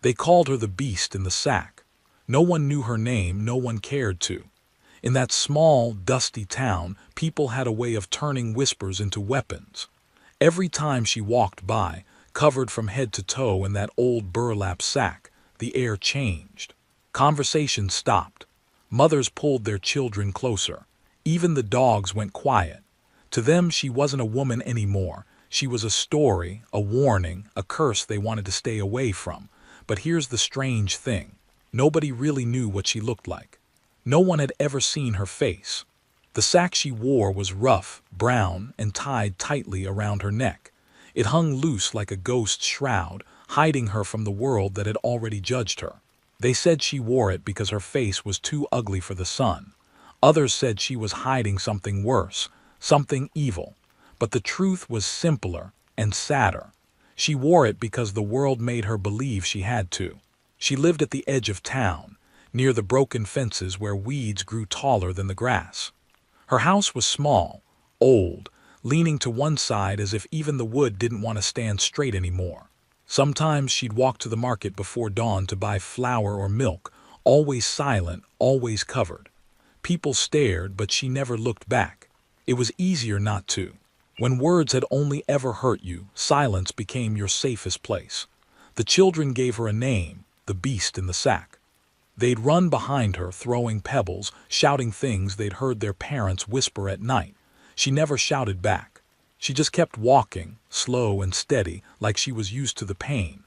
They called her the beast in the sack. No one knew her name, no one cared to. In that small, dusty town, people had a way of turning whispers into weapons. Every time she walked by, covered from head to toe in that old burlap sack, the air changed. Conversation stopped. Mothers pulled their children closer. Even the dogs went quiet. To them, she wasn't a woman anymore. She was a story, a warning, a curse they wanted to stay away from. But here's the strange thing. Nobody really knew what she looked like. No one had ever seen her face. The sack she wore was rough, brown, and tied tightly around her neck. It hung loose like a ghost's shroud, hiding her from the world that had already judged her. They said she wore it because her face was too ugly for the sun. Others said she was hiding something worse, something evil. But the truth was simpler and sadder. She wore it because the world made her believe she had to. She lived at the edge of town, near the broken fences where weeds grew taller than the grass. Her house was small, old, leaning to one side as if even the wood didn't want to stand straight anymore. Sometimes she'd walk to the market before dawn to buy flour or milk, always silent, always covered. People stared, but she never looked back. It was easier not to. When words had only ever hurt you, silence became your safest place. The children gave her a name, the beast in the sack. They'd run behind her, throwing pebbles, shouting things they'd heard their parents whisper at night. She never shouted back. She just kept walking, slow and steady, like she was used to the pain.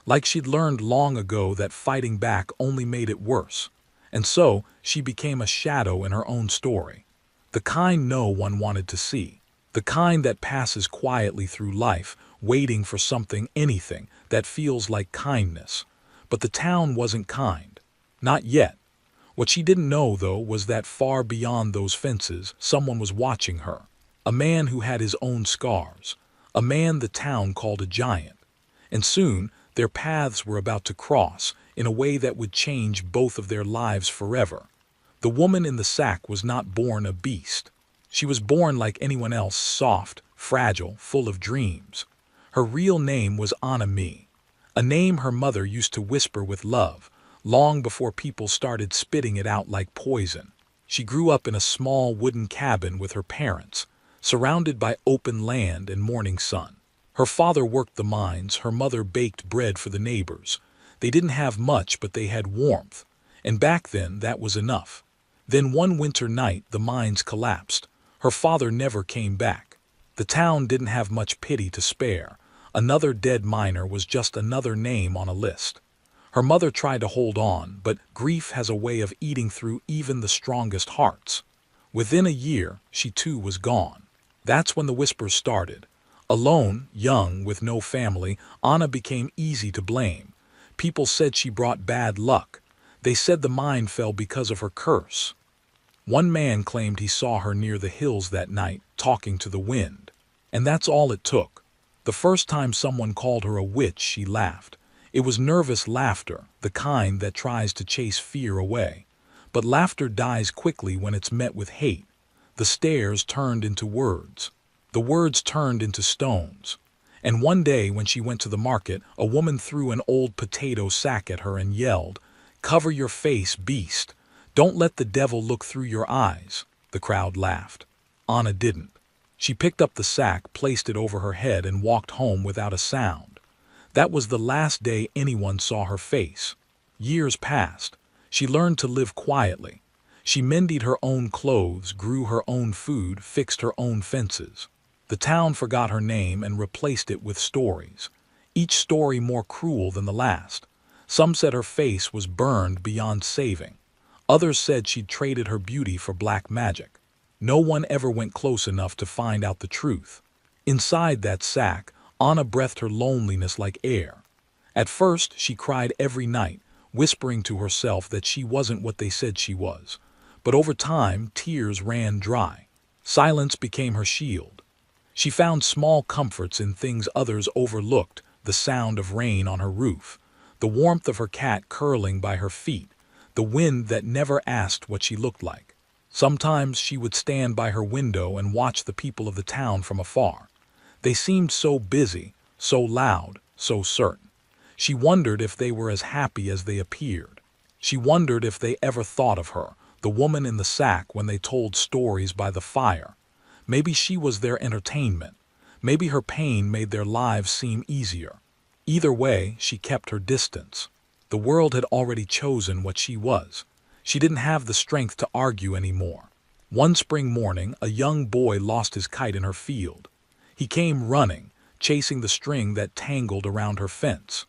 Like she'd learned long ago that fighting back only made it worse. And so, she became a shadow in her own story. The kind no one wanted to see. The kind that passes quietly through life, waiting for something, anything, that feels like kindness. But the town wasn't kind. Not yet. What she didn't know, though, was that far beyond those fences, someone was watching her. A man who had his own scars. A man the town called a giant. And soon, their paths were about to cross, in a way that would change both of their lives forever. The woman in the sack was not born a beast. She was born like anyone else, soft, fragile, full of dreams. Her real name was Anami, a name her mother used to whisper with love, long before people started spitting it out like poison. She grew up in a small wooden cabin with her parents, surrounded by open land and morning sun. Her father worked the mines, her mother baked bread for the neighbors. They didn't have much, but they had warmth. And back then, that was enough. Then one winter night, the mines collapsed. Her father never came back. The town didn't have much pity to spare. Another dead miner was just another name on a list. Her mother tried to hold on, but grief has a way of eating through even the strongest hearts. Within a year, she too was gone. That's when the whispers started. Alone, young, with no family, Anna became easy to blame. People said she brought bad luck. They said the mine fell because of her curse. One man claimed he saw her near the hills that night, talking to the wind. And that's all it took. The first time someone called her a witch, she laughed. It was nervous laughter, the kind that tries to chase fear away. But laughter dies quickly when it's met with hate. The stares turned into words. The words turned into stones. And one day when she went to the market, a woman threw an old potato sack at her and yelled, "Cover your face, beast. Don't let the devil look through your eyes." The crowd laughed. Anna didn't. She picked up the sack, placed it over her head, and walked home without a sound. That was the last day anyone saw her face. Years passed. She learned to live quietly. She mended her own clothes, grew her own food, fixed her own fences. The town forgot her name and replaced it with stories. Each story more cruel than the last. Some said her face was burned beyond saving. Others said she'd traded her beauty for black magic. No one ever went close enough to find out the truth. Inside that sack, Anna breathed her loneliness like air. At first, she cried every night, whispering to herself that she wasn't what they said she was. But over time, tears ran dry. Silence became her shield. She found small comforts in things others overlooked, the sound of rain on her roof, the warmth of her cat curling by her feet, the wind that never asked what she looked like. Sometimes she would stand by her window and watch the people of the town from afar. They seemed so busy, so loud, so certain. She wondered if they were as happy as they appeared. She wondered if they ever thought of her, the woman in the sack, when they told stories by the fire. Maybe she was their entertainment. Maybe her pain made their lives seem easier. Either way, she kept her distance. The world had already chosen what she was. She didn't have the strength to argue anymore. One spring morning, a young boy lost his kite in her field. He came running, chasing the string that tangled around her fence.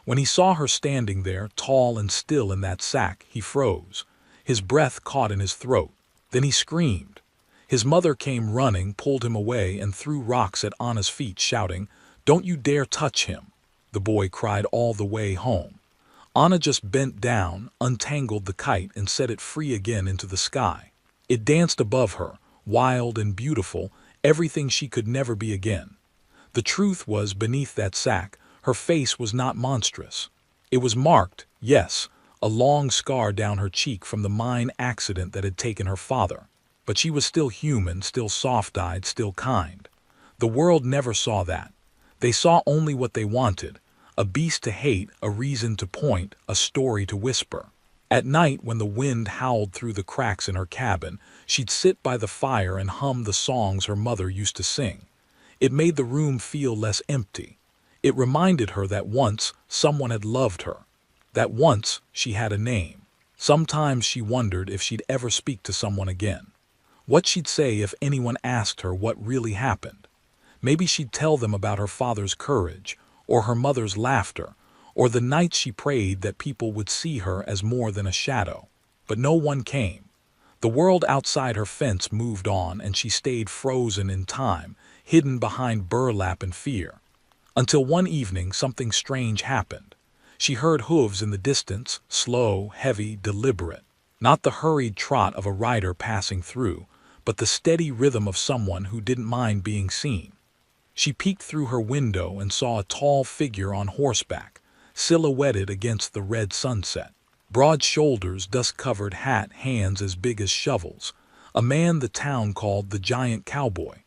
When he saw her standing there, tall and still in that sack, he froze. His breath caught in his throat. Then he screamed. His mother came running, pulled him away, and threw rocks at Anna's feet, shouting, "Don't you dare touch him!" The boy cried all the way home. Anna just bent down, untangled the kite, and set it free again into the sky. It danced above her, wild and beautiful, everything she could never be again. The truth was, beneath that sack, her face was not monstrous. It was marked, yes, a long scar down her cheek from the mine accident that had taken her father. But she was still human, still soft-eyed, still kind. The world never saw that. They saw only what they wanted: a beast to hate, a reason to point, a story to whisper. At night, when the wind howled through the cracks in her cabin, she'd sit by the fire and hum the songs her mother used to sing. It made the room feel less empty. It reminded her that once someone had loved her, that once she had a name. Sometimes she wondered if she'd ever speak to someone again. What she'd say if anyone asked her what really happened. Maybe she'd tell them about her father's courage, or her mother's laughter, or the nights she prayed that people would see her as more than a shadow. But no one came. The world outside her fence moved on, and she stayed frozen in time, hidden behind burlap and fear. Until one evening something strange happened. She heard hooves in the distance, slow, heavy, deliberate. Not the hurried trot of a rider passing through, but the steady rhythm of someone who didn't mind being seen. She peeked through her window and saw a tall figure on horseback, silhouetted against the red sunset. Broad shoulders, dust-covered hat, hands as big as shovels. A man the town called the giant cowboy.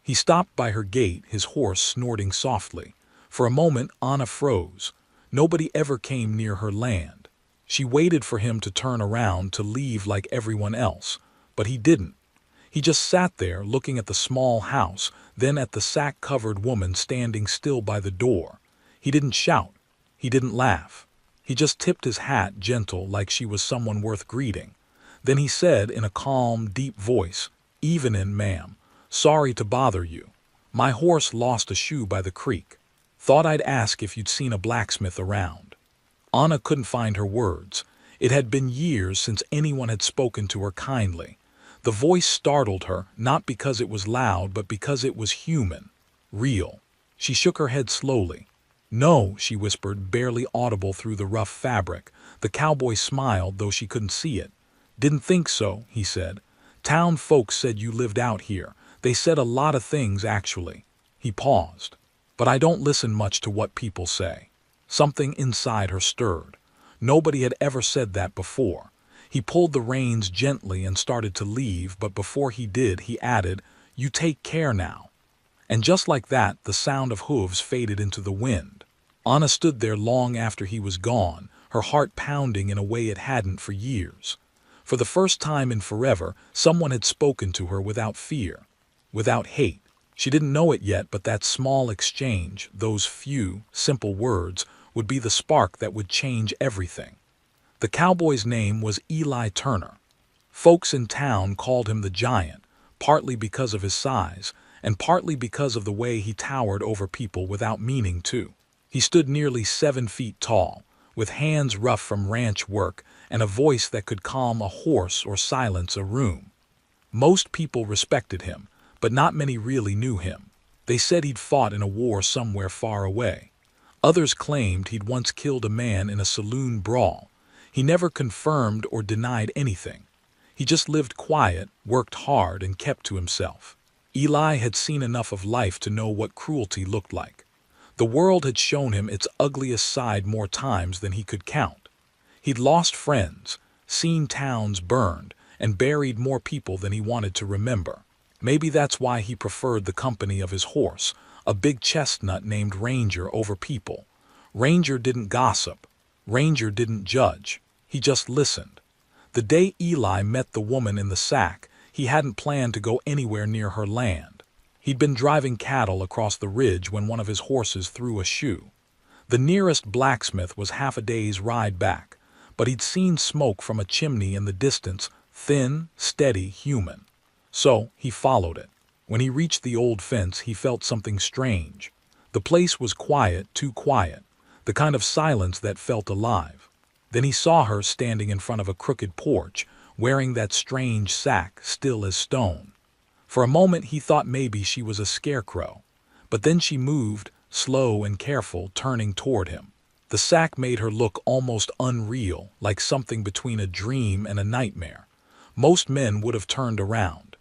He stopped by her gate, his horse snorting softly. For a moment Anna froze. Nobody ever came near her land. She waited for him to turn around, to leave like everyone else, but he didn't. He just sat there, looking at the small house, then at the sack-covered woman standing still by the door. He didn't shout. He didn't laugh. He just tipped his hat, gentle, like she was someone worth greeting. Then he said in a calm, deep voice, "Evenin', ma'am. Sorry to bother you. My horse lost a shoe by the creek. Thought I'd ask if you'd seen a blacksmith around." Anna couldn't find her words. It had been years since anyone had spoken to her kindly. The voice startled her, not because it was loud, but because it was human, real. She shook her head slowly. "No," she whispered, barely audible through the rough fabric. The cowboy smiled, though she couldn't see it. "Didn't think so," he said. "Town folks said you lived out here. They said a lot of things, actually." He paused. "But I don't listen much to what people say." Something inside her stirred. Nobody had ever said that before. He pulled the reins gently and started to leave, but before he did, he added, "You take care now." And just like that, the sound of hooves faded into the wind. Anna stood there long after he was gone, her heart pounding in a way it hadn't for years. For the first time in forever, someone had spoken to her without fear, without hate. She didn't know it yet, but that small exchange, those few, simple words, would be the spark that would change everything. The cowboy's name was Eli Turner. Folks in town called him the Giant, partly because of his size, and partly because of the way he towered over people without meaning to. He stood nearly 7 feet tall, with hands rough from ranch work and a voice that could calm a horse or silence a room. Most people respected him, but not many really knew him. They said he'd fought in a war somewhere far away. Others claimed he'd once killed a man in a saloon brawl. He never confirmed or denied anything. He just lived quiet, worked hard, and kept to himself. Eli had seen enough of life to know what cruelty looked like. The world had shown him its ugliest side more times than he could count. He'd lost friends, seen towns burned, and buried more people than he wanted to remember. Maybe that's why he preferred the company of his horse, a big chestnut named Ranger, over people. Ranger didn't gossip. Ranger didn't judge. He just listened. The day Eli met the woman in the sack, he hadn't planned to go anywhere near her land. He'd been driving cattle across the ridge when one of his horses threw a shoe. The nearest blacksmith was half a day's ride back, but he'd seen smoke from a chimney in the distance, thin, steady, human. So he followed it. When he reached the old fence, he felt something strange. The place was quiet, too quiet, the kind of silence that felt alive. Then he saw her standing in front of a crooked porch, wearing that strange sack, still as stone. For a moment he thought maybe she was a scarecrow, but then she moved, slow and careful, turning toward him. The sack made her look almost unreal, like something between a dream and a nightmare. Most men would have turned around.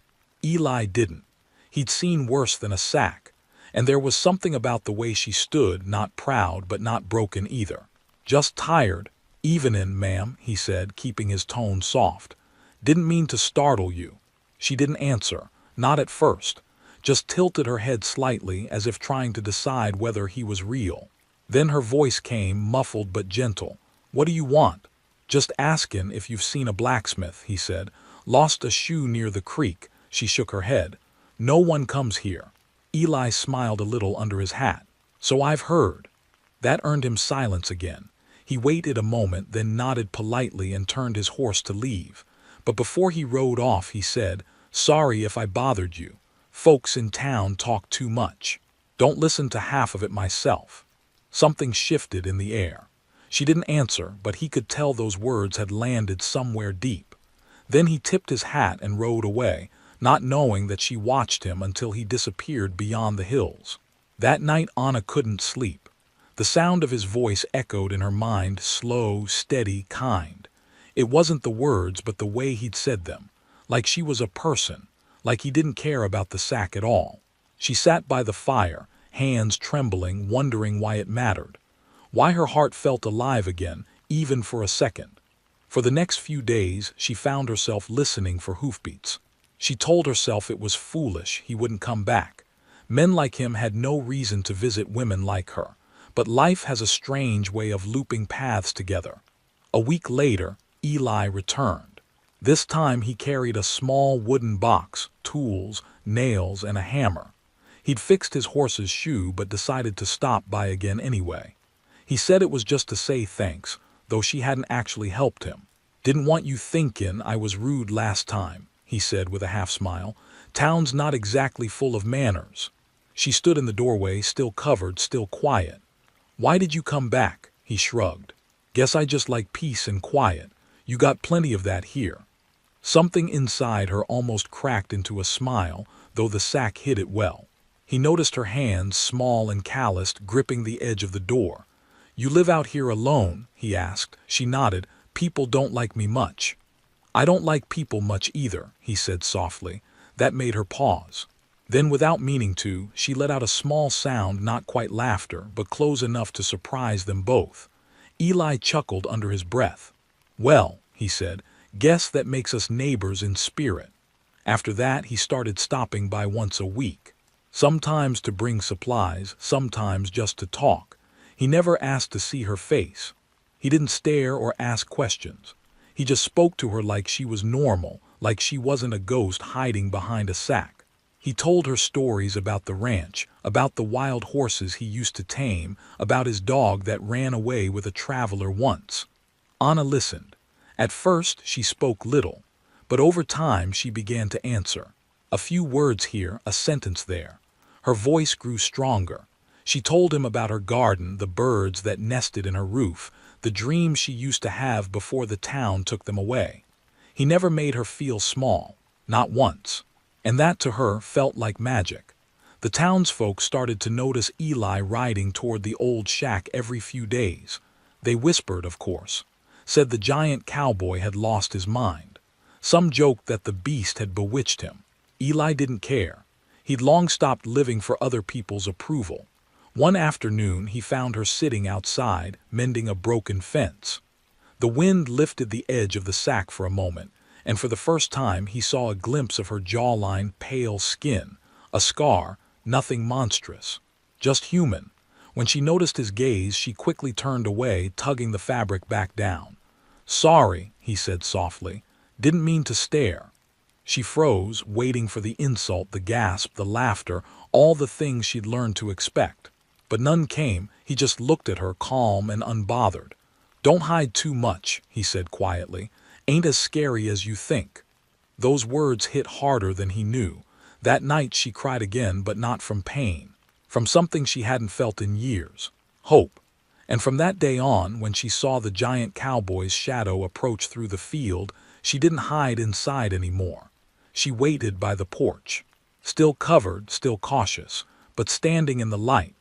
Eli didn't. He'd seen worse than a sack, and there was something about the way she stood, not proud but not broken either. Just tired. "Evenin', ma'am," he said, keeping his tone soft. "Didn't mean to startle you." She didn't answer, not at first, just tilted her head slightly as if trying to decide whether he was real. Then her voice came, muffled but gentle. "What do you want?" "Just askin' if you've seen a blacksmith," he said. "Lost a shoe near the creek." She shook her head. "No one comes here." Eli smiled a little under his hat. "So I've heard." That earned him silence again. He waited a moment, then nodded politely and turned his horse to leave. But before he rode off, he said, "Sorry if I bothered you. Folks in town talk too much. Don't listen to half of it myself." Something shifted in the air. She didn't answer, but he could tell those words had landed somewhere deep. Then he tipped his hat and rode away, not knowing that she watched him until he disappeared beyond the hills. That night Anna couldn't sleep. The sound of his voice echoed in her mind, slow, steady, kind. It wasn't the words, but the way he'd said them. Like she was a person, like he didn't care about the sack at all. She sat by the fire, hands trembling, wondering why it mattered. Why her heart felt alive again, even for a second. For the next few days, she found herself listening for hoofbeats. She told herself it was foolish, he wouldn't come back. Men like him had no reason to visit women like her. But life has a strange way of looping paths together. A week later, Eli returned. This time he carried a small wooden box, tools, nails, and a hammer. He'd fixed his horse's shoe but decided to stop by again anyway. He said it was just to say thanks, though she hadn't actually helped him. "Didn't want you thinkin' I was rude last time," he said with a half-smile. "Town's not exactly full of manners." She stood in the doorway, still covered, still quiet. "Why did you come back?" he shrugged. "Guess I just like peace and quiet. You got plenty of that here." Something inside her almost cracked into a smile, though the sack hid it well. He noticed her hands, small and calloused, gripping the edge of the door. "You live out here alone?" he asked. She nodded. "People don't like me much." "I don't like people much either," he said softly. That made her pause. Then, without meaning to, she let out a small sound, not quite laughter, but close enough to surprise them both. Eli chuckled under his breath. "Well," he said, "guess that makes us neighbors in spirit." After that, he started stopping by once a week. Sometimes to bring supplies, sometimes just to talk. He never asked to see her face. He didn't stare or ask questions. He just spoke to her like she was normal, like she wasn't a ghost hiding behind a sack. He told her stories about the ranch, about the wild horses he used to tame, about his dog that ran away with a traveler once. Anna listened. At first she spoke little, but over time she began to answer. A few words here, a sentence there. Her voice grew stronger. She told him about her garden, the birds that nested in her roof, the dreams she used to have before the town took them away. He never made her feel small, not once. And that to her felt like magic. The townsfolk started to notice Eli riding toward the old shack every few days. They whispered, of course. Said the giant cowboy had lost his mind. Some joked that the beast had bewitched him. Eli didn't care. He'd long stopped living for other people's approval. One afternoon he found her sitting outside, mending a broken fence. The wind lifted the edge of the sack for a moment, and for the first time he saw a glimpse of her jawline, pale skin, a scar, nothing monstrous, just human. When she noticed his gaze, she quickly turned away, tugging the fabric back down. "Sorry," he said softly. "Didn't mean to stare." She froze, waiting for the insult, the gasp, the laughter, all the things she'd learned to expect. But none came. He just looked at her, calm and unbothered. "Don't hide too much," he said quietly. "Ain't as scary as you think." Those words hit harder than he knew. That night she cried again, but not from pain. From something she hadn't felt in years. Hope. And from that day on, when she saw the giant cowboy's shadow approach through the field, she didn't hide inside anymore. She waited by the porch. Still covered, still cautious, but standing in the light.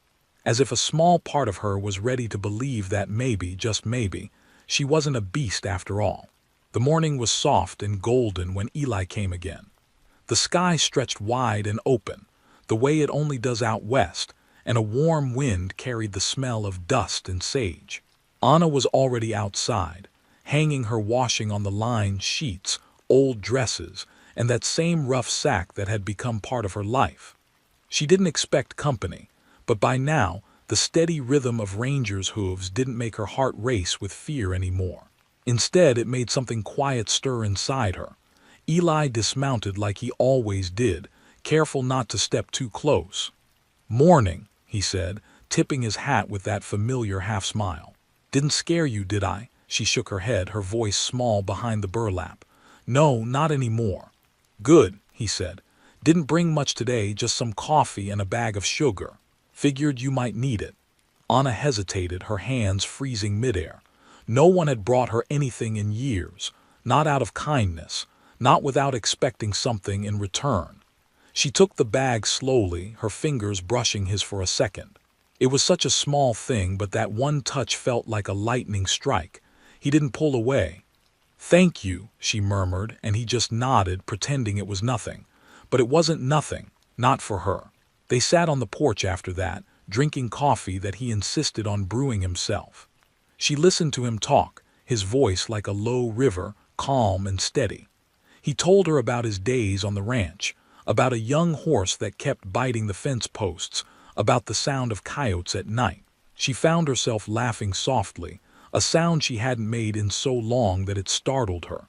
As if a small part of her was ready to believe that maybe, just maybe, she wasn't a beast after all. The morning was soft and golden when Eli came again. The sky stretched wide and open, the way it only does out west, and a warm wind carried the smell of dust and sage. Anna was already outside, hanging her washing on the lined sheets, old dresses, and that same rough sack that had become part of her life. She didn't expect company, but by now, the steady rhythm of rangers' hooves didn't make her heart race with fear anymore. Instead, it made something quiet stir inside her. Eli dismounted like he always did, careful not to step too close. "Morning," he said, tipping his hat with that familiar half-smile. "Didn't scare you, did I?" She shook her head, her voice small behind the burlap. "No, not anymore." "Good," he said. "Didn't bring much today, just some coffee and a bag of sugar. Figured you might need it." Anna hesitated, her hands freezing midair. No one had brought her anything in years, not out of kindness, not without expecting something in return. She took the bag slowly, her fingers brushing his for a second. It was such a small thing, but that one touch felt like a lightning strike. He didn't pull away. "Thank you," she murmured, and he just nodded, pretending it was nothing. But it wasn't nothing, not for her. They sat on the porch after that, drinking coffee that he insisted on brewing himself. She listened to him talk, his voice like a low river, calm and steady. He told her about his days on the ranch, about a young horse that kept biting the fence posts, about the sound of coyotes at night. She found herself laughing softly, a sound she hadn't made in so long that it startled her.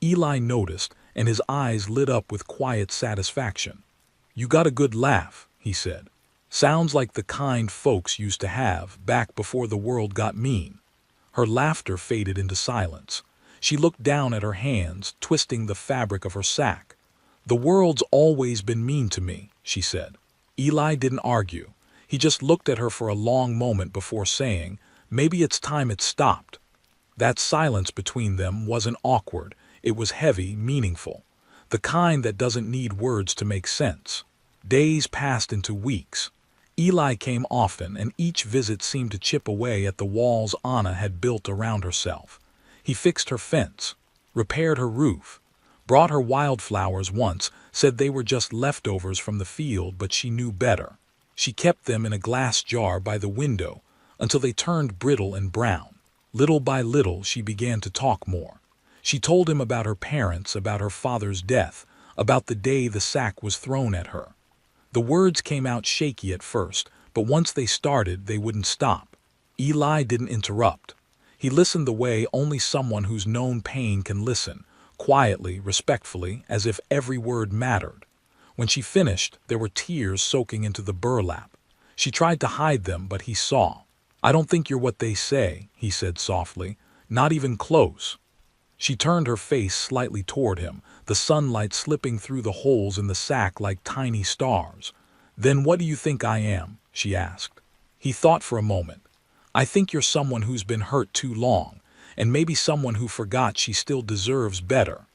Eli noticed, and his eyes lit up with quiet satisfaction. "You got a good laugh," he said. "Sounds like the kind folks used to have, back before the world got mean." Her laughter faded into silence. She looked down at her hands, twisting the fabric of her sack. "The world's always been mean to me," she said. Eli didn't argue. He just looked at her for a long moment before saying, "Maybe it's time it stopped." That silence between them wasn't awkward. It was heavy, meaningful. The kind that doesn't need words to make sense. Days passed into weeks. Eli came often, and each visit seemed to chip away at the walls Anna had built around herself. He fixed her fence, repaired her roof, brought her wildflowers once, said they were just leftovers from the field, but she knew better. She kept them in a glass jar by the window until they turned brittle and brown. Little by little, she began to talk more. She told him about her parents, about her father's death, about the day the sack was thrown at her. The words came out shaky at first, but once they started, they wouldn't stop. Eli didn't interrupt. He listened the way only someone who's known pain can listen, quietly, respectfully, as if every word mattered. When she finished, there were tears soaking into the burlap. She tried to hide them, but he saw. "I don't think you're what they say," he said softly. "Not even close." She turned her face slightly toward him, the sunlight slipping through the holes in the sack like tiny stars. "Then what do you think I am?" she asked. He thought for a moment. "I think you're someone who's been hurt too long, and maybe someone who forgot she still deserves better."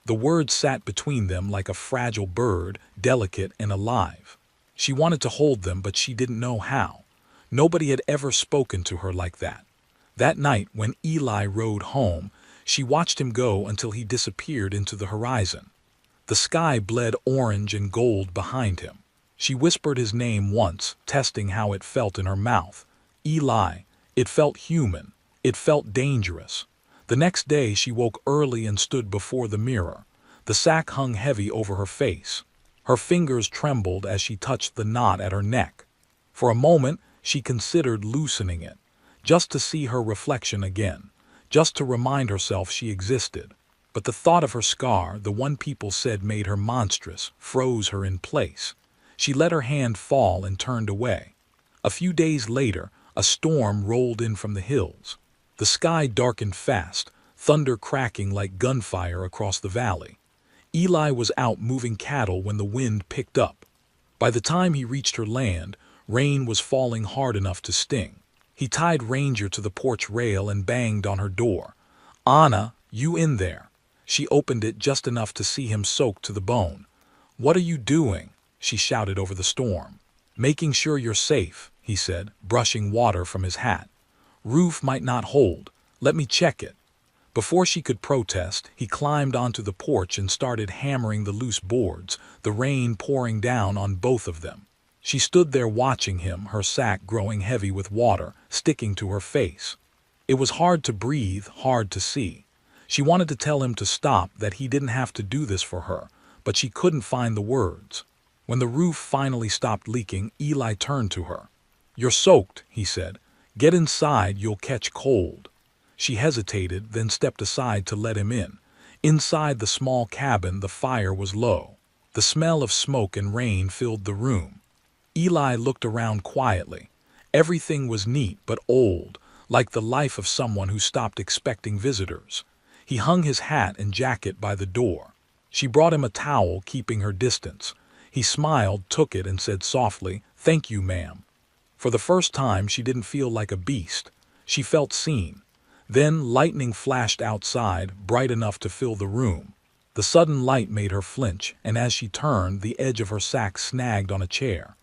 The words sat between them like a fragile bird, delicate and alive. She wanted to hold them, but she didn't know how. Nobody had ever spoken to her like that. That night, when Eli rode home, she watched him go until he disappeared into the horizon. The sky bled orange and gold behind him. She whispered his name once, testing how it felt in her mouth. Eli. It felt human. It felt dangerous. The next day she woke early and stood before the mirror. The sack hung heavy over her face. Her fingers trembled as she touched the knot at her neck. For a moment, She considered loosening it, just to see her reflection again, just to remind herself she existed. But the thought of her scar, the one people said made her monstrous, froze her in place. She let her hand fall and turned away. A few days later, a storm rolled in from the hills. The sky darkened fast, thunder cracking like gunfire across the valley. Eli was out moving cattle when the wind picked up. By the time he reached her land, rain was falling hard enough to sting. He tied Ranger to the porch rail and banged on her door. "Anna, you in there?" She opened it just enough to see him soaked to the bone. "What are you doing?" she shouted over the storm. "Making sure you're safe," he said, brushing water from his hat. "Roof might not hold. Let me check it." Before she could protest, he climbed onto the porch and started hammering the loose boards, the rain pouring down on both of them. She stood there watching him, her sack growing heavy with water, sticking to her face. It was hard to breathe, hard to see. She wanted to tell him to stop, that he didn't have to do this for her, but she couldn't find the words. When the roof finally stopped leaking, Eli turned to her. "You're soaked," he said. "Get inside, you'll catch cold." She hesitated, then stepped aside to let him in. Inside the small cabin, the fire was low. The smell of smoke and rain filled the room. Eli looked around quietly. Everything was neat but old, like the life of someone who stopped expecting visitors. He hung his hat and jacket by the door. She brought him a towel, keeping her distance. He smiled, took it, and said softly, "Thank you, ma'am." For the first time, she didn't feel like a beast. She felt seen. Then lightning flashed outside, bright enough to fill the room. The sudden light made her flinch, and as she turned, the edge of her sack snagged on a chair.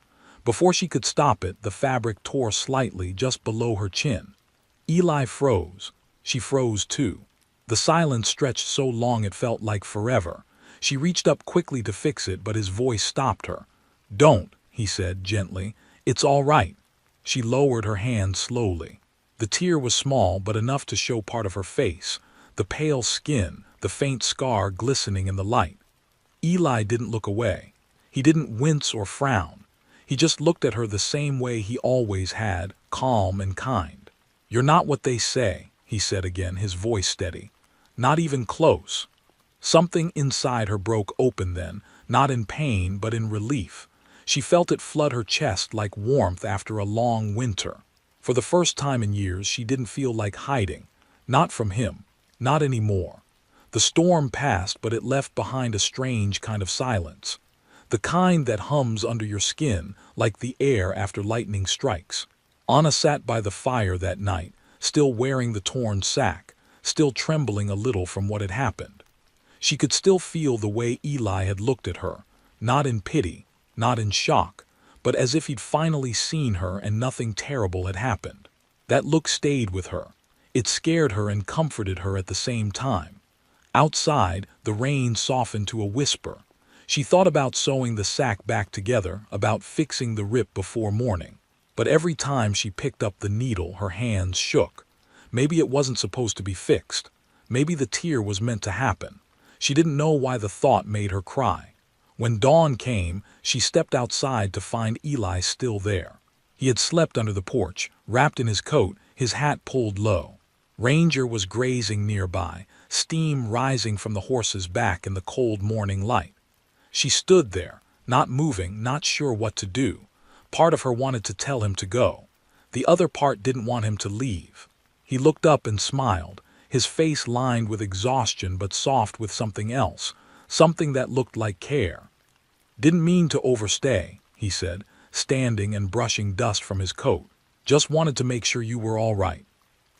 Before she could stop it, the fabric tore slightly just below her chin. Eli froze. She froze too. The silence stretched so long it felt like forever. She reached up quickly to fix it, but his voice stopped her. "Don't," he said gently. "It's all right." She lowered her hand slowly. The tear was small, but enough to show part of her face, the pale skin, the faint scar glistening in the light. Eli didn't look away. He didn't wince or frown. He just looked at her the same way he always had, calm and kind. "You're not what they say," he said again, his voice steady. "Not even close." Something inside her broke open then, not in pain but in relief. She felt it flood her chest like warmth after a long winter. For the first time in years, she didn't feel like hiding. Not from him. Not anymore. The storm passed, but it left behind a strange kind of silence. The kind that hums under your skin, like the air after lightning strikes. Anna sat by the fire that night, still wearing the torn sack, still trembling a little from what had happened. She could still feel the way Eli had looked at her, not in pity, not in shock, but as if he'd finally seen her and nothing terrible had happened. That look stayed with her. It scared her and comforted her at the same time. Outside, the rain softened to a whisper. She thought about sewing the sack back together, about fixing the rip before morning. But every time she picked up the needle, her hands shook. Maybe it wasn't supposed to be fixed. Maybe the tear was meant to happen. She didn't know why the thought made her cry. When dawn came, she stepped outside to find Eli still there. He had slept under the porch, wrapped in his coat, his hat pulled low. Ranger was grazing nearby, steam rising from the horse's back in the cold morning light. She stood there, not moving, not sure what to do. Part of her wanted to tell him to go. The other part didn't want him to leave. He looked up and smiled, his face lined with exhaustion but soft with something else, something that looked like care. "Didn't mean to overstay," he said, standing and brushing dust from his coat. "Just wanted to make sure you were all right."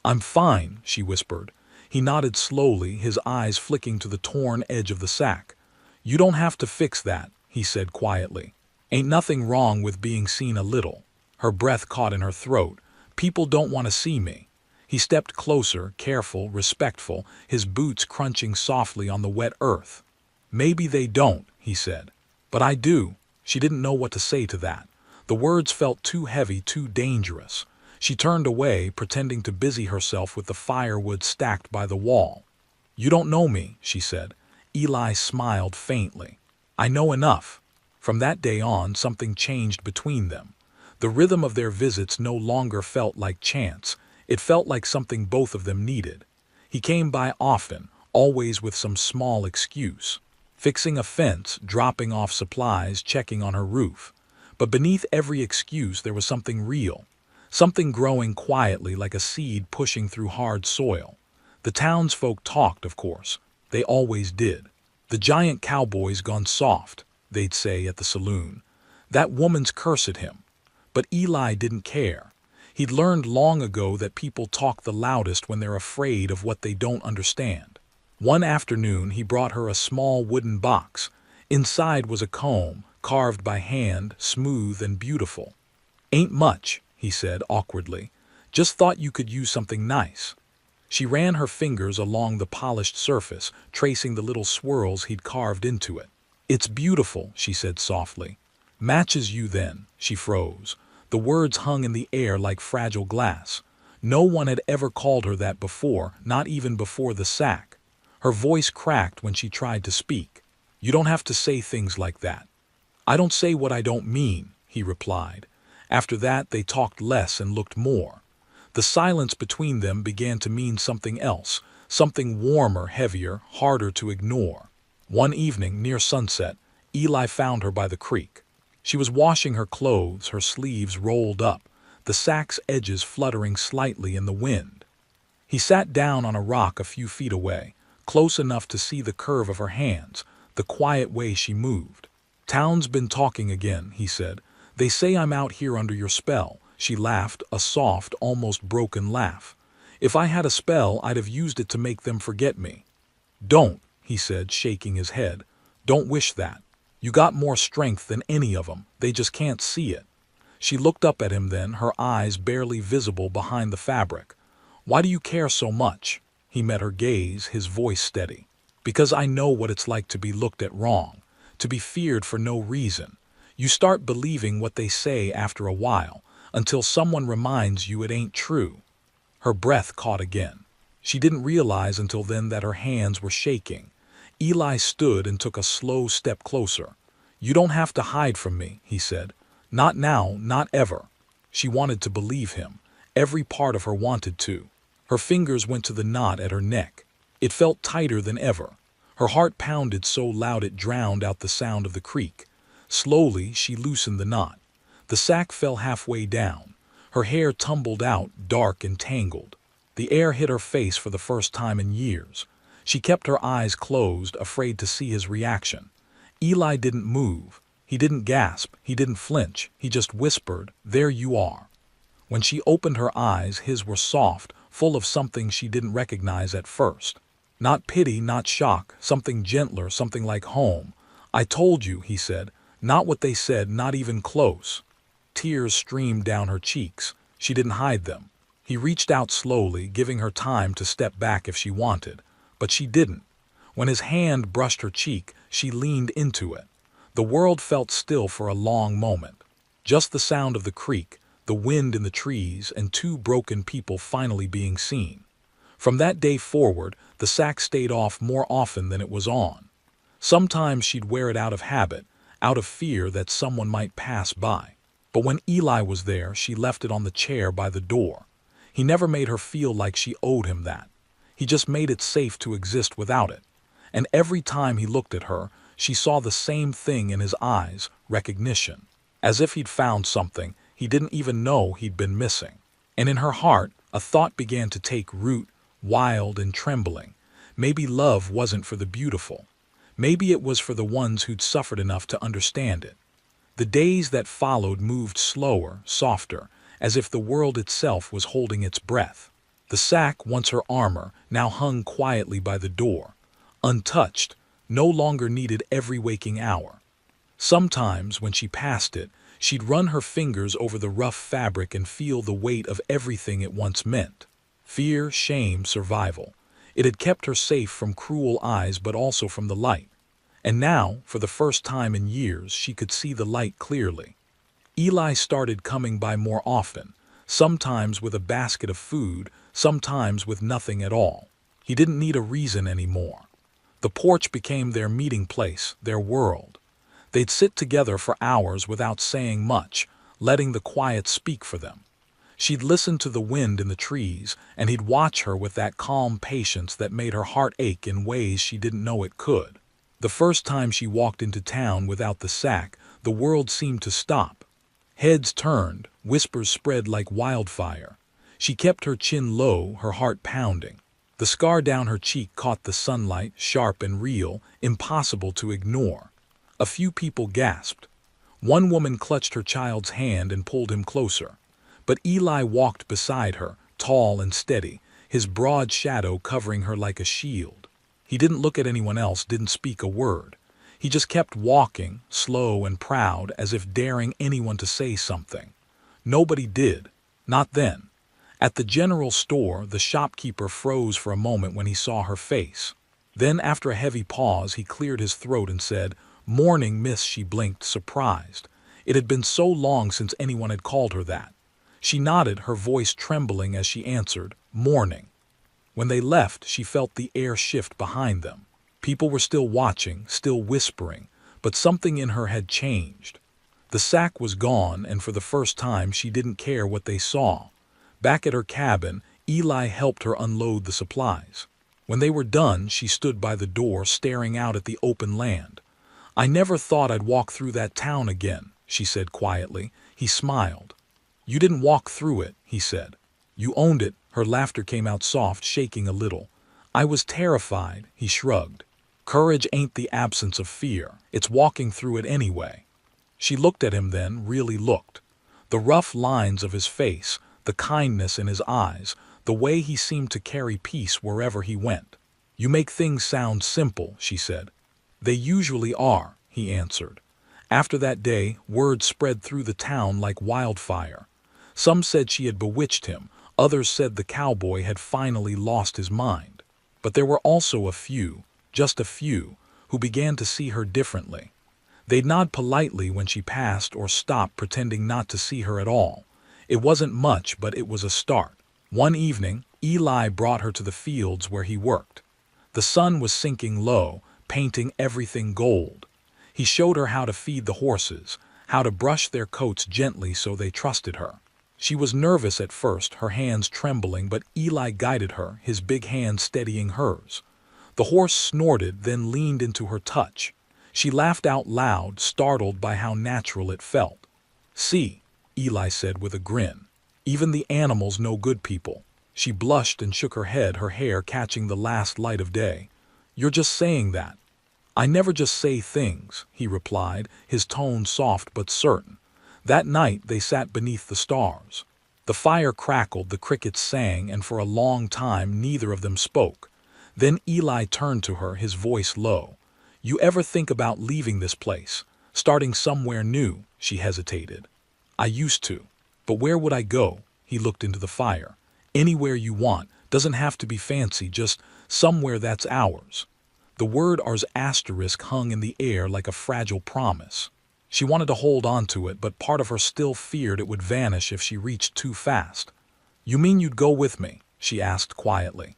"I'm fine," she whispered. He nodded slowly, his eyes flicking to the torn edge of the sack. "You don't have to fix that," he said quietly. "Ain't nothing wrong with being seen a little." Her breath caught in her throat. "People don't want to see me." He stepped closer, careful, respectful, his boots crunching softly on the wet earth. "Maybe they don't," he said. "But I do." She didn't know what to say to that. The words felt too heavy, too dangerous. She turned away, pretending to busy herself with the firewood stacked by the wall. "You don't know me," she said. Eli smiled faintly. "I know enough." From that day on, something changed between them. The rhythm of their visits no longer felt like chance, it felt like something both of them needed. He came by often, always with some small excuse. Fixing a fence, dropping off supplies, checking on her roof. But beneath every excuse there was something real. Something growing quietly like a seed pushing through hard soil. The townsfolk talked, of course. They always did. The giant cowboy's gone soft, they'd say at the saloon. That woman's cursed him. But Eli didn't care. He'd learned long ago that people talk the loudest when they're afraid of what they don't understand. One afternoon he brought her a small wooden box. Inside was a comb, carved by hand, smooth and beautiful. "Ain't much," he said awkwardly. "Just thought you could use something nice." She ran her fingers along the polished surface, tracing the little swirls he'd carved into it. "It's beautiful," she said softly. "Matches you then." She froze. The words hung in the air like fragile glass. No one had ever called her that before, not even before the sack. Her voice cracked when she tried to speak. "You don't have to say things like that." "I don't say what I don't mean," he replied. After that they talked less and looked more. The silence between them began to mean something else, something warmer, heavier, harder to ignore. One evening, near sunset, Eli found her by the creek. She was washing her clothes, her sleeves rolled up, the sack's edges fluttering slightly in the wind. He sat down on a rock a few feet away, close enough to see the curve of her hands, the quiet way she moved. "Town's been talking again," he said. "They say I'm out here under your spell." She laughed, a soft, almost broken laugh. "If I had a spell, I'd have used it to make them forget me." "Don't," he said, shaking his head. "Don't wish that. You got more strength than any of them. They just can't see it." She looked up at him then, her eyes barely visible behind the fabric. "Why do you care so much?" He met her gaze, his voice steady. "Because I know what it's like to be looked at wrong, to be feared for no reason. You start believing what they say after a while, until someone reminds you it ain't true." Her breath caught again. She didn't realize until then that her hands were shaking. Eli stood and took a slow step closer. "You don't have to hide from me," he said. "Not now, not ever." She wanted to believe him. Every part of her wanted to. Her fingers went to the knot at her neck. It felt tighter than ever. Her heart pounded so loud it drowned out the sound of the creek. Slowly, she loosened the knot. The sack fell halfway down. Her hair tumbled out, dark and tangled. The air hit her face for the first time in years. She kept her eyes closed, afraid to see his reaction. Eli didn't move. He didn't gasp. He didn't flinch. He just whispered, "There you are." When she opened her eyes, his were soft, full of something she didn't recognize at first. Not pity, not shock, something gentler, something like home. "I told you," he said. "Not what they said, not even close." Tears streamed down her cheeks. She didn't hide them. He reached out slowly, giving her time to step back if she wanted. But she didn't. When his hand brushed her cheek, she leaned into it. The world felt still for a long moment. Just the sound of the creek, the wind in the trees, and two broken people finally being seen. From that day forward, the sack stayed off more often than it was on. Sometimes she'd wear it out of habit, out of fear that someone might pass by. But when Eli was there, she left it on the chair by the door. He never made her feel like she owed him that. He just made it safe to exist without it. And every time he looked at her, she saw the same thing in his eyes, recognition. As if he'd found something he didn't even know he'd been missing. And in her heart, a thought began to take root, wild and trembling. Maybe love wasn't for the beautiful. Maybe it was for the ones who'd suffered enough to understand it. The days that followed moved slower, softer, as if the world itself was holding its breath. The sack, once her armor, now hung quietly by the door. Untouched, no longer needed every waking hour. Sometimes, when she passed it, she'd run her fingers over the rough fabric and feel the weight of everything it once meant. Fear, shame, survival. It had kept her safe from cruel eyes but also from the light. And now, for the first time in years, she could see the light clearly. Eli started coming by more often, sometimes with a basket of food, sometimes with nothing at all. He didn't need a reason anymore. The porch became their meeting place, their world. They'd sit together for hours without saying much, letting the quiet speak for them. She'd listen to the wind in the trees, and he'd watch her with that calm patience that made her heart ache in ways she didn't know it could. The first time she walked into town without the sack, the world seemed to stop. Heads turned, whispers spread like wildfire. She kept her chin low, her heart pounding. The scar down her cheek caught the sunlight, sharp and real, impossible to ignore. A few people gasped. One woman clutched her child's hand and pulled him closer. But Eli walked beside her, tall and steady, his broad shadow covering her like a shield. He didn't look at anyone else, didn't speak a word. He just kept walking, slow and proud, as if daring anyone to say something. Nobody did. Not then. At the general store, the shopkeeper froze for a moment when he saw her face. Then, after a heavy pause, he cleared his throat and said, "Morning, miss." She blinked, surprised. It had been so long since anyone had called her that. She nodded, her voice trembling as she answered, "Morning." When they left, she felt the air shift behind them. People were still watching, still whispering, but something in her had changed. The sack was gone, and for the first time she didn't care what they saw. Back at her cabin, Eli helped her unload the supplies. When they were done, she stood by the door, staring out at the open land. "I never thought I'd walk through that town again," she said quietly. He smiled. "You didn't walk through it," he said. "You owned it." Her laughter came out soft, shaking a little. "I was terrified," he shrugged. "Courage ain't the absence of fear. It's walking through it anyway." She looked at him then, really looked. The rough lines of his face, the kindness in his eyes, the way he seemed to carry peace wherever he went. "You make things sound simple," she said. "They usually are," he answered. After that day, word spread through the town like wildfire. Some said she had bewitched him, others said the cowboy had finally lost his mind. But there were also a few, just a few, who began to see her differently. They'd nod politely when she passed or stop pretending not to see her at all. It wasn't much, but it was a start. One evening, Eli brought her to the fields where he worked. The sun was sinking low, painting everything gold. He showed her how to feed the horses, how to brush their coats gently so they trusted her. She was nervous at first, her hands trembling, but Eli guided her, his big hand steadying hers. The horse snorted, then leaned into her touch. She laughed out loud, startled by how natural it felt. "See," Eli said with a grin. "Even the animals know good people." She blushed and shook her head, her hair catching the last light of day. "You're just saying that." "I never just say things," he replied, his tone soft but certain. That night they sat beneath the stars. The fire crackled, the crickets sang, and for a long time neither of them spoke. Then Eli turned to her, his voice low. "You ever think about leaving this place, starting somewhere new?" She hesitated. "I used to. But where would I go?" He looked into the fire. "Anywhere you want. Doesn't have to be fancy, just somewhere that's ours." The word ours asterisk hung in the air like a fragile promise. She wanted to hold on to it, but part of her still feared it would vanish if she reached too fast. "You mean you'd go with me?" she asked quietly.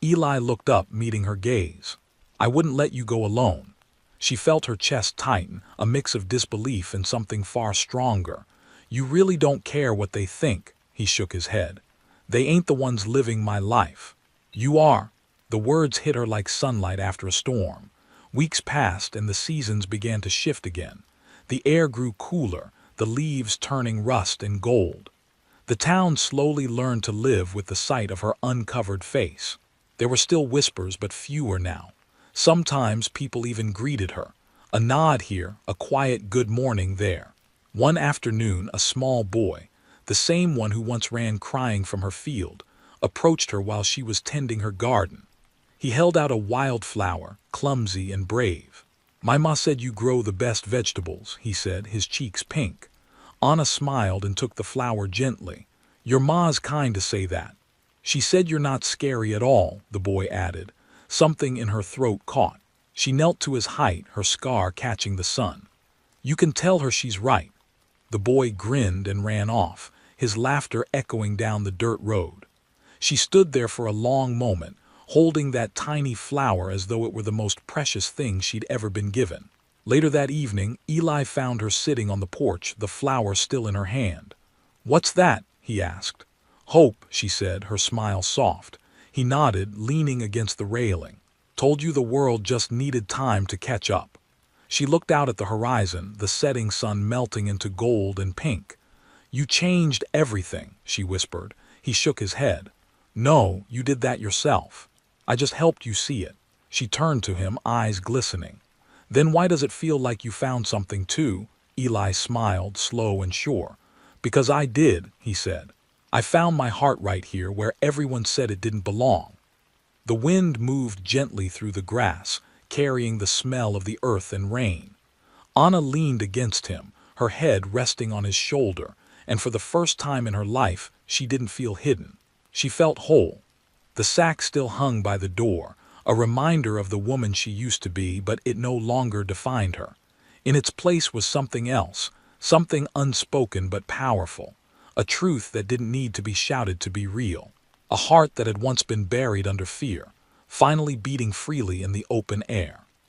Eli looked up, meeting her gaze. "I wouldn't let you go alone." She felt her chest tighten, a mix of disbelief and something far stronger. "You really don't care what they think," he shook his head. "They ain't the ones living my life. You are." The words hit her like sunlight after a storm. Weeks passed and the seasons began to shift again. The air grew cooler, the leaves turning rust and gold. The town slowly learned to live with the sight of her uncovered face. There were still whispers, but fewer now. Sometimes people even greeted her. A nod here, a quiet good morning there. One afternoon, a small boy, the same one who once ran crying from her field, approached her while she was tending her garden. He held out a wildflower, clumsy and brave. "My ma said you grow the best vegetables," he said, his cheeks pink. Anna smiled and took the flower gently. "Your ma's kind to say that." "She said you're not scary at all," the boy added. Something in her throat caught. She knelt to his height, her scar catching the sun. "You can tell her she's right." The boy grinned and ran off, his laughter echoing down the dirt road. She stood there for a long moment, holding that tiny flower as though it were the most precious thing she'd ever been given. Later that evening, Eli found her sitting on the porch, the flower still in her hand. "What's that?" he asked. "Hope," she said, her smile soft. He nodded, leaning against the railing. "Told you the world just needed time to catch up." She looked out at the horizon, the setting sun melting into gold and pink. "You changed everything," she whispered. He shook his head. "No, you did that yourself. I just helped you see it." She turned to him, eyes glistening. "Then why does it feel like you found something too?" Eli smiled, slow and sure. "Because I did," he said. "I found my heart right here where everyone said it didn't belong." The wind moved gently through the grass, carrying the smell of the earth and rain. Anna leaned against him, her head resting on his shoulder, and for the first time in her life, she didn't feel hidden. She felt whole. The sack still hung by the door, a reminder of the woman she used to be, but it no longer defined her. In its place was something else, something unspoken but powerful, a truth that didn't need to be shouted to be real, a heart that had once been buried under fear, finally beating freely in the open air.